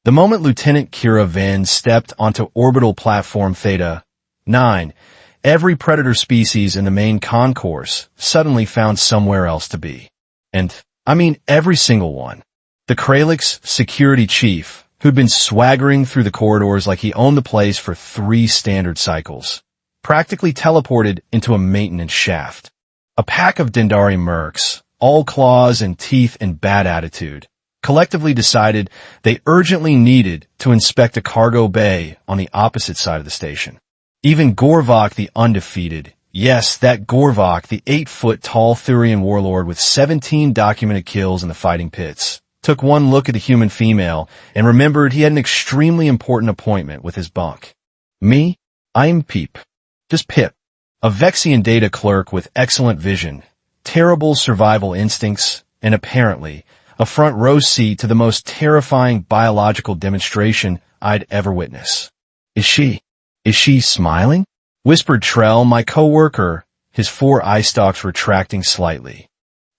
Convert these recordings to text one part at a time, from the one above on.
The moment Lieutenant Kira Venn stepped onto orbital platform Theta 9, every predator species in the main concourse suddenly found somewhere else to be. And, I mean every single one. The Qolix security chief, who'd been swaggering through the corridors like he owned the place for 3 standard cycles, practically teleported into a maintenance shaft. A pack of Dendari mercs, all claws and teeth and bad attitude, collectively decided they urgently needed to inspect a cargo bay on the opposite side of the station. Even Gorvok the Undefeated, yes, that Gorvok, the 8-foot-tall Thurian warlord with 17 documented kills in the fighting pits, took one look at the human female and remembered he had an extremely important appointment with his bunk. Me? I'm Pip. Just Pip. A Vexian data clerk with excellent vision, terrible survival instincts, and apparently a front row seat to the most terrifying biological demonstration I'd ever witness. Is she smiling? Whispered Trell, my co-worker, his 4 eye stalks retracting slightly.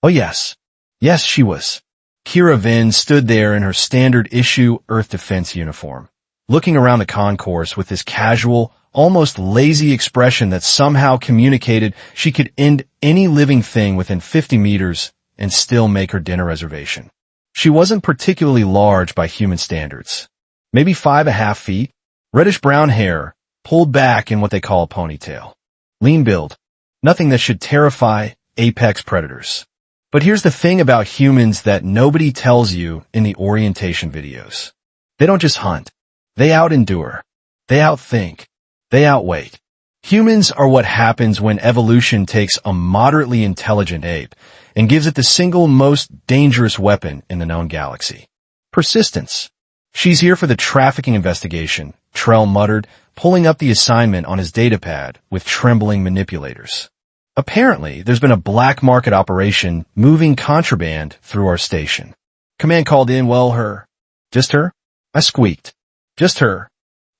Oh yes. Yes, she was. Kira Venn stood there in her standard-issue Earth Defense uniform, looking around the concourse with this casual, almost lazy expression that somehow communicated she could end any living thing within 50 meters and still make her dinner reservation. She wasn't particularly large by human standards. Maybe 5.5 feet, reddish-brown hair, pulled back in what they call a ponytail. Lean build. Nothing that should terrify apex predators. But here's the thing about humans that nobody tells you in the orientation videos. They don't just hunt. They out-endure. They outthink. They outwait. Humans are what happens when evolution takes a moderately intelligent ape and gives it the single most dangerous weapon in the known galaxy. Persistence. She's here for the trafficking investigation, Trell muttered, pulling up the assignment on his datapad with trembling manipulators. Apparently, there's been a black market operation moving contraband through our station. Command called in, well, her. Just her? I squeaked. Just her.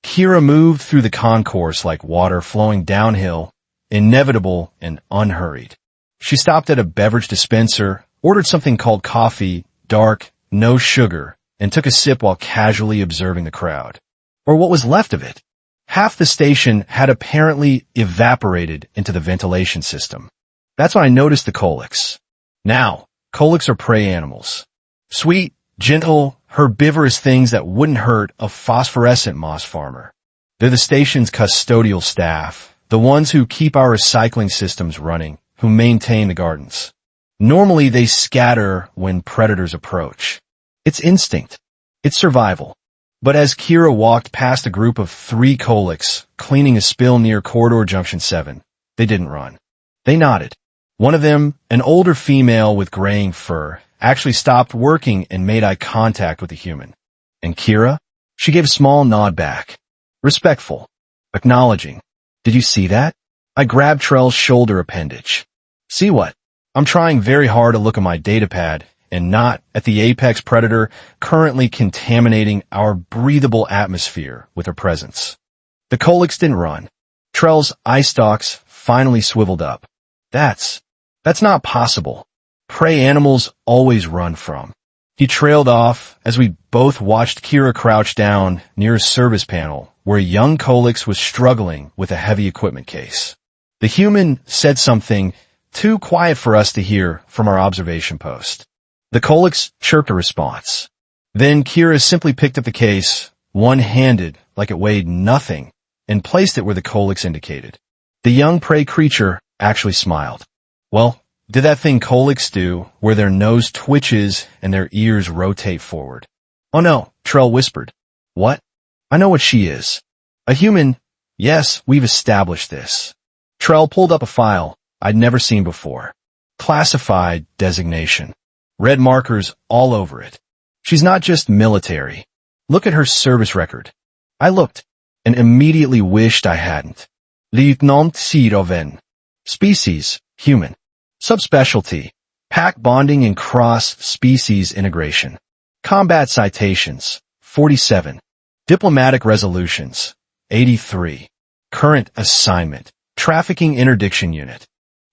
Kira moved through the concourse like water flowing downhill, inevitable and unhurried. She stopped at a beverage dispenser, ordered something called coffee, dark, no sugar, and took a sip while casually observing the crowd. Or what was left of it. Half the station had apparently evaporated into the ventilation system. That's when I noticed the Qolix. Now, Qolix are prey animals. Sweet, gentle, herbivorous things that wouldn't hurt a phosphorescent moss farmer. They're the station's custodial staff, the ones who keep our recycling systems running, who maintain the gardens. Normally they scatter when predators approach. It's instinct. It's survival. But as Kira walked past a group of 3 Qolix cleaning a spill near Corridor Junction 7, they didn't run. They nodded. One of them, an older female with graying fur, actually stopped working and made eye contact with the human. And Kira? She gave a small nod back. Respectful. Acknowledging. Did you see that? I grabbed Trell's shoulder appendage. See what? I'm trying very hard to look at my datapad and not at the apex predator currently contaminating our breathable atmosphere with her presence. The Qolix didn't run. Trell's eye stalks finally swiveled up. That's not possible. Prey animals always run from. He trailed off as we both watched Kira crouch down near a service panel where a young Qolix was struggling with a heavy equipment case. The human said something too quiet for us to hear from our observation post. The Qolix chirped a response. Then Kira simply picked up the case, one-handed, like it weighed nothing, and placed it where the Qolix indicated. The young prey creature actually smiled. Well, did that thing Qolix do, where their nose twitches and their ears rotate forward? Oh no, Trell whispered. What? I know what she is. A human. Yes, we've established this. Trell pulled up a file I'd never seen before. Classified designation. Red markers all over it. She's not just military. Look at her service record. I looked and immediately wished I hadn't. Lieutenant Siroven. Species, human. Subspecialty, pack bonding and cross-species integration. Combat citations, 47. Diplomatic resolutions, 83. Current assignment, trafficking interdiction unit.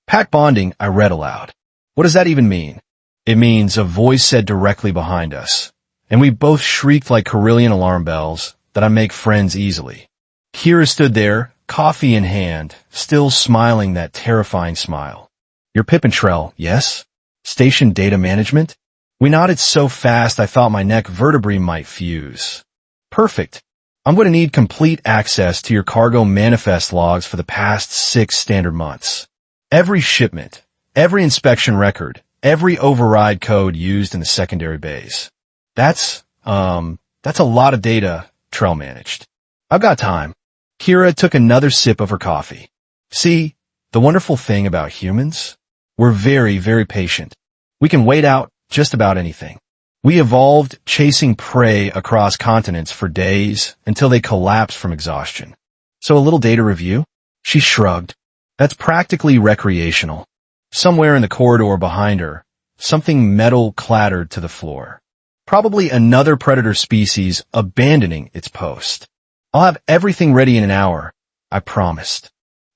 Pack bonding, I read aloud. What does that even mean? It means a voice said directly behind us. and we both shrieked like Carillion alarm bells that I make friends easily. Kira stood there, coffee in hand, still smiling that terrifying smile. You're Pip and Trell, yes? Station data management? We nodded so fast I thought my neck vertebrae might fuse. Perfect. I'm going to need complete access to your cargo manifest logs for the past 6 standard months. Every shipment, every inspection record, every override code used in the secondary bays. That's a lot of data, Trell managed. I've got time. Kira took another sip of her coffee. See, the wonderful thing about humans? We're very, very patient. We can wait out just about anything. We evolved chasing prey across continents for days until they collapsed from exhaustion. So a little data review? She shrugged. That's practically recreational. Somewhere in the corridor behind her, something metal clattered to the floor. Probably another predator species abandoning its post. I'll have everything ready in an hour, I promised.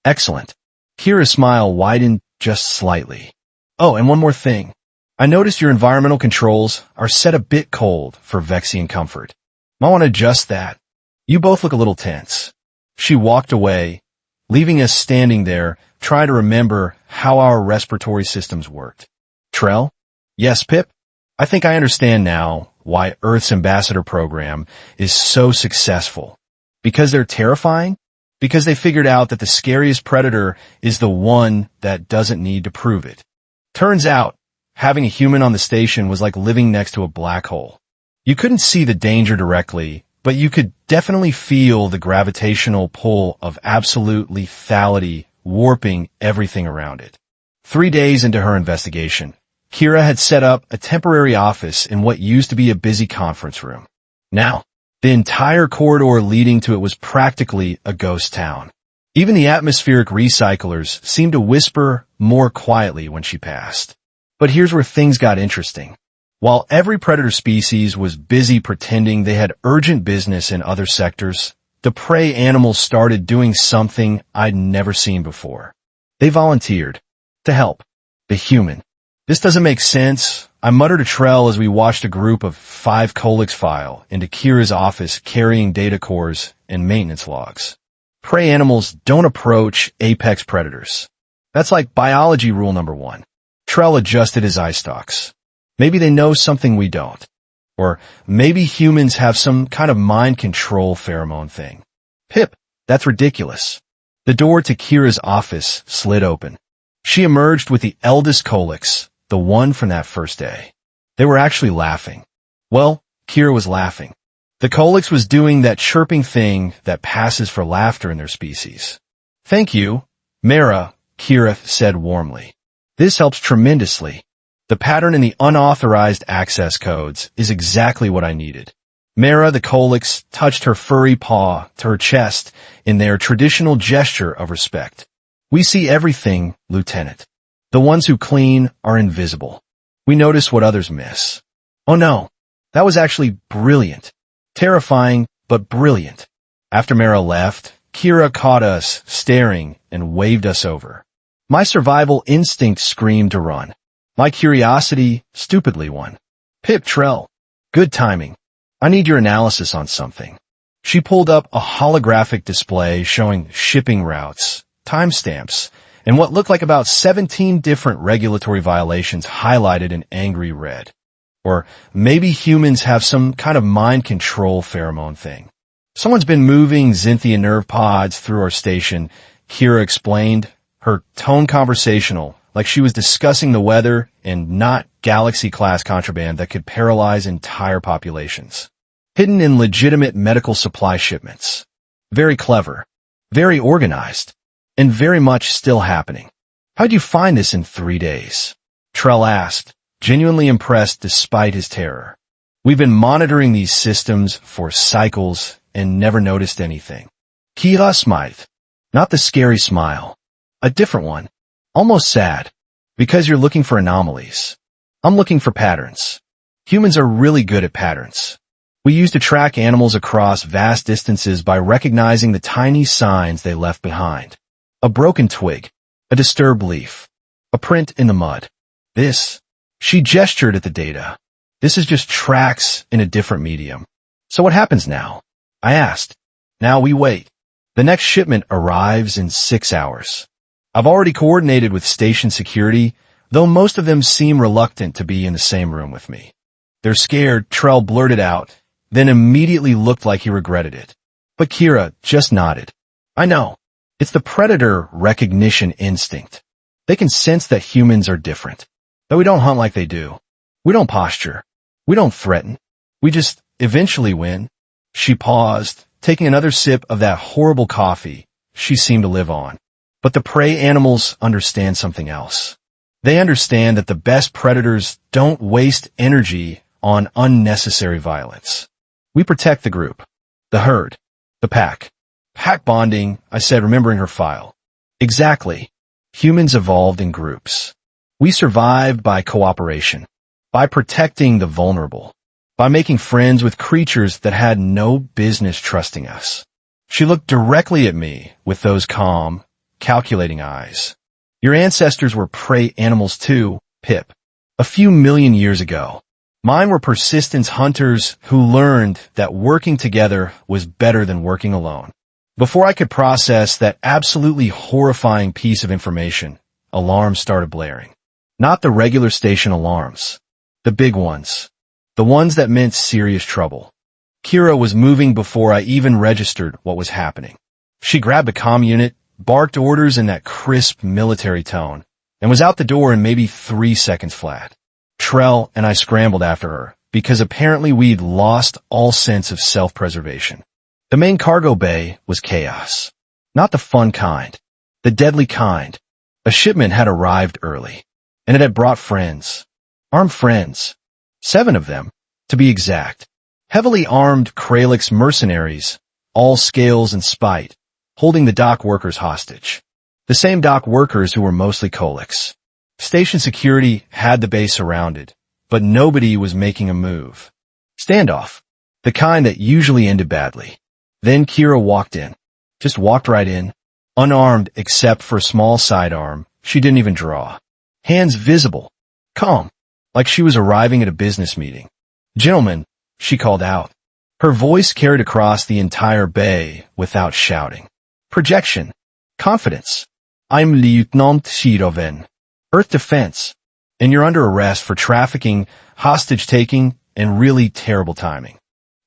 Excellent. Kira's smile widened just slightly. Oh, and one more thing. I noticed your environmental controls are set a bit cold for Vexian comfort. Might want to adjust that. You both look a little tense. She walked away, leaving us standing there, trying to remember how our respiratory systems worked. Trell? Yes, Pip? I think I understand now why Earth's ambassador program is so successful. Because they're terrifying? Because they figured out that the scariest predator is the one that doesn't need to prove it. Turns out, having a human on the station was like living next to a black hole. You couldn't see the danger directly, but you could definitely feel the gravitational pull of absolute lethality warping everything around it. 3 days into her investigation, Kira had set up a temporary office in what used to be a busy conference room. Now, the entire corridor leading to it was practically a ghost town. Even the atmospheric recyclers seemed to whisper more quietly when she passed. But here's where things got interesting. While every predator species was busy pretending they had urgent business in other sectors, the prey animals started doing something I'd never seen before. They volunteered to help the human. This doesn't make sense, I muttered to Trell as we watched a group of 5 Qolix file into Kira's office carrying data cores and maintenance logs. Prey animals don't approach apex predators. That's like biology rule number 1. Trell adjusted his eye stalks. Maybe they know something we don't. Or maybe humans have some kind of mind control pheromone thing. Pip, that's ridiculous. The door to Kira's office slid open. She emerged with the eldest Qolix, the one from that first day. They were actually laughing. Well, Kira was laughing. The Qolix was doing that chirping thing that passes for laughter in their species. Thank you, Mara, Kira said warmly. This helps tremendously. The pattern in the unauthorized access codes is exactly what I needed. Mara the Qolix touched her furry paw to her chest in their traditional gesture of respect. We see everything, Lieutenant. The ones who clean are invisible. We notice what others miss. Oh no, that was actually brilliant. Terrifying, but brilliant. After Mara left, Kira caught us staring and waved us over. My survival instinct screamed to run. My curiosity stupidly won. Pip Trell. Good timing. I need your analysis on something. She pulled up a holographic display showing shipping routes, timestamps, and what looked like about 17 different regulatory violations highlighted in angry red. Or maybe humans have some kind of mind control pheromone thing. Someone's been moving Xynthia nerve pods through our station, Kira explained, her tone conversational, like she was discussing the weather and not galaxy-class contraband that could paralyze entire populations. Hidden in legitimate medical supply shipments. Very clever, very organized, and very much still happening. How'd you find this in 3 days? Trell asked, genuinely impressed despite his terror. We've been monitoring these systems for cycles and never noticed anything. Kira smiled. Not the scary smile. A different one. Almost sad. Because you're looking for anomalies. I'm looking for patterns. Humans are really good at patterns. We used to track animals across vast distances by recognizing the tiny signs they left behind. A broken twig. A disturbed leaf. A print in the mud. This. She gestured at the data. This is just tracks in a different medium. So what happens now? I asked. Now we wait. The next shipment arrives in 6 hours. I've already coordinated with station security, though most of them seem reluctant to be in the same room with me. They're scared, Trell blurted out, then immediately looked like he regretted it. But Kira just nodded. I know. It's the predator recognition instinct. They can sense that humans are different. But we don't hunt like they do. We don't posture. We don't threaten. We just eventually win. She paused, taking another sip of that horrible coffee she seemed to live on. But the prey animals understand something else. They understand that the best predators don't waste energy on unnecessary violence. We protect the group, the herd, the pack. Pack bonding, I said, remembering her file. Exactly. Humans evolved in groups. We survived by cooperation, by protecting the vulnerable, by making friends with creatures that had no business trusting us. She looked directly at me with those calm, calculating eyes. Your ancestors were prey animals too, Pip. A few million years ago. Mine were persistence hunters who learned that working together was better than working alone. Before I could process that absolutely horrifying piece of information, alarms started blaring. Not the regular station alarms. The big ones. The ones that meant serious trouble. Kira was moving before I even registered what was happening. She grabbed a comm unit, barked orders in that crisp military tone, and was out the door in maybe 3 seconds flat. Trell and I scrambled after her, because apparently we'd lost all sense of self-preservation. The main cargo bay was chaos. Not the fun kind. The deadly kind. A shipment had arrived early, and it had brought friends. Armed friends. 7 of them, to be exact. Heavily armed Qolix mercenaries, all scales and spite, holding the dock workers hostage. The same dock workers who were mostly Qolix. Station security had the base surrounded, but nobody was making a move. Standoff. The kind that usually ended badly. Then Kira walked in. Just walked right in. Unarmed except for a small sidearm. She didn't even draw. Hands visible. Calm. Like she was arriving at a business meeting. Gentlemen, she called out. Her voice carried across the entire bay without shouting. Projection. Confidence. I'm Lieutenant Shiroven. Earth Defense. And you're under arrest for trafficking, hostage-taking, and really terrible timing.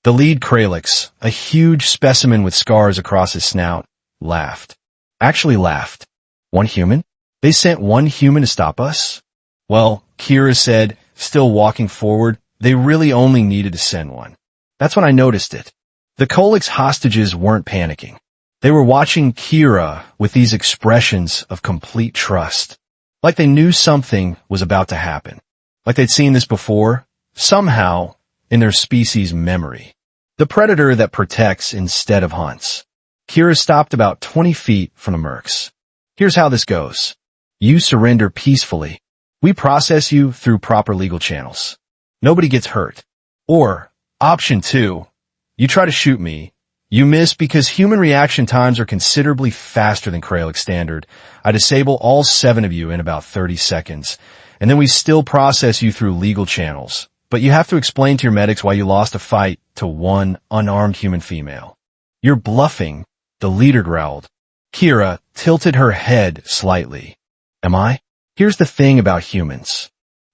The lead Qolix, a huge specimen with scars across his snout, laughed. Actually laughed. One human? They sent one human to stop us? Well, Kira said, still walking forward, they really only needed to send one. That's when I noticed it. The Qolix hostages weren't panicking. They were watching Kira with these expressions of complete trust. Like they knew something was about to happen. Like they'd seen this before, somehow, in their species' memory. The predator that protects instead of hunts. Kira stopped about 20 feet from the mercs. Here's how this goes. You surrender peacefully. We process you through proper legal channels. Nobody gets hurt. Or, option 2, you try to shoot me. You miss because human reaction times are considerably faster than Qolix standard. I disable all 7 of you in about 30 seconds, and then we still process you through legal channels. But you have to explain to your medics why you lost a fight to one unarmed human female. You're bluffing, the leader growled. Kira tilted her head slightly. Am I? Here's the thing about humans.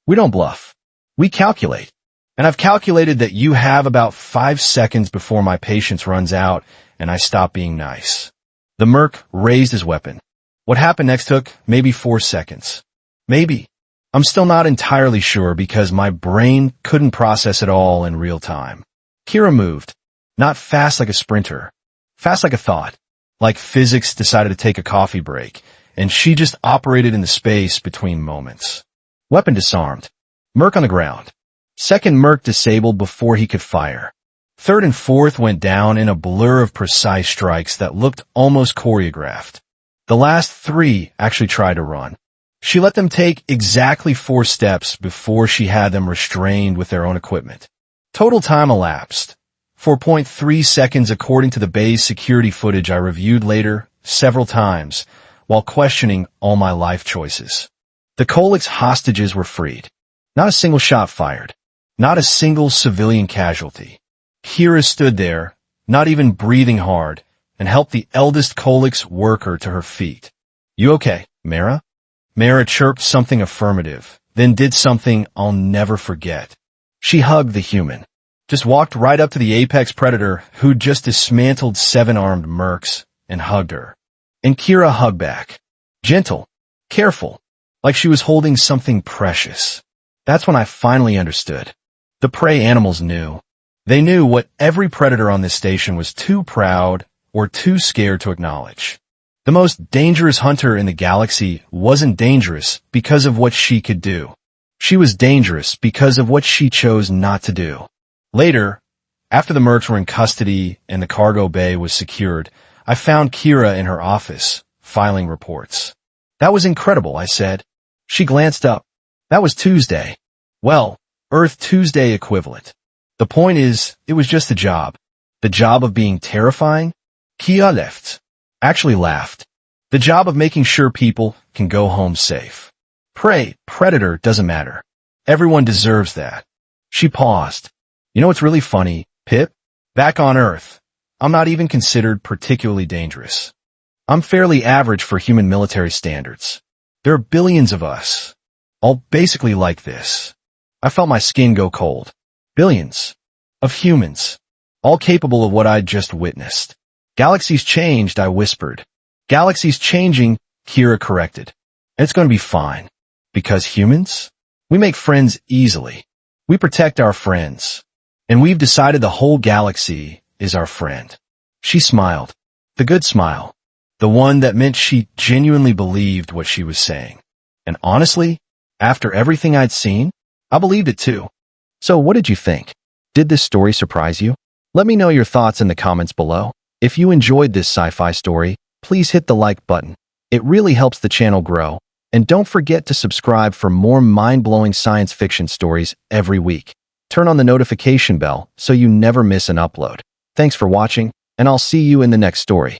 We don't bluff. We calculate. And I've calculated that you have about 5 seconds before my patience runs out and I stop being nice. The merc raised his weapon. What happened next took maybe 4 seconds. Maybe. I'm still not entirely sure because my brain couldn't process it all in real time. Kira moved. Not fast like a sprinter. Fast like a thought. Like physics decided to take a coffee break, and she just operated in the space between moments. Weapon disarmed. Merc on the ground. Second merc disabled before he could fire. Third and fourth went down in a blur of precise strikes that looked almost choreographed. The last 3 actually tried to run. She let them take exactly 4 steps before she had them restrained with their own equipment. Total time elapsed. 4.3 seconds according to the bay's security footage I reviewed later several times while questioning all my life choices. The Qolix hostages were freed. Not a single shot fired. Not a single civilian casualty. Kira stood there, not even breathing hard, and helped the eldest Qolix worker to her feet. "You okay, Mara?" Mara chirped something affirmative, then did something I'll never forget. She hugged the human. Just walked right up to the apex predator who'd just dismantled 7 armed mercs and hugged her. And Kira hugged back. Gentle, careful, like she was holding something precious. That's when I finally understood. The prey animals knew. They knew what every predator on this station was too proud or too scared to acknowledge. The most dangerous hunter in the galaxy wasn't dangerous because of what she could do. She was dangerous because of what she chose not to do. Later, after the mercs were in custody and the cargo bay was secured, I found Kira in her office, filing reports. "That was incredible," I said. She glanced up. "That was Tuesday." "Well, Earth Tuesday equivalent. The point is, it was just a job. The job of being terrifying." Kia actually laughed. "The job of making sure people can go home safe. Prey, predator, doesn't matter. Everyone deserves that." She paused. "You know what's really funny, Pip? Back on Earth, I'm not even considered particularly dangerous. I'm fairly average for human military standards. There are billions of us, all basically like this." I felt my skin go cold. Billions of humans, all capable of what I'd just witnessed. "Galaxies changed," I whispered. "Galaxies changing," Kira corrected. "And it's going to be fine. Because humans, we make friends easily. We protect our friends. And we've decided the whole galaxy is our friend." She smiled. The good smile. The one that meant she genuinely believed what she was saying. And honestly, after everything I'd seen, I believed it too. So what did you think? Did this story surprise you? Let me know your thoughts in the comments below. If you enjoyed this sci-fi story, please hit the like button. It really helps the channel grow. And don't forget to subscribe for more mind-blowing science fiction stories every week. Turn on the notification bell so you never miss an upload. Thanks for watching, and I'll see you in the next story.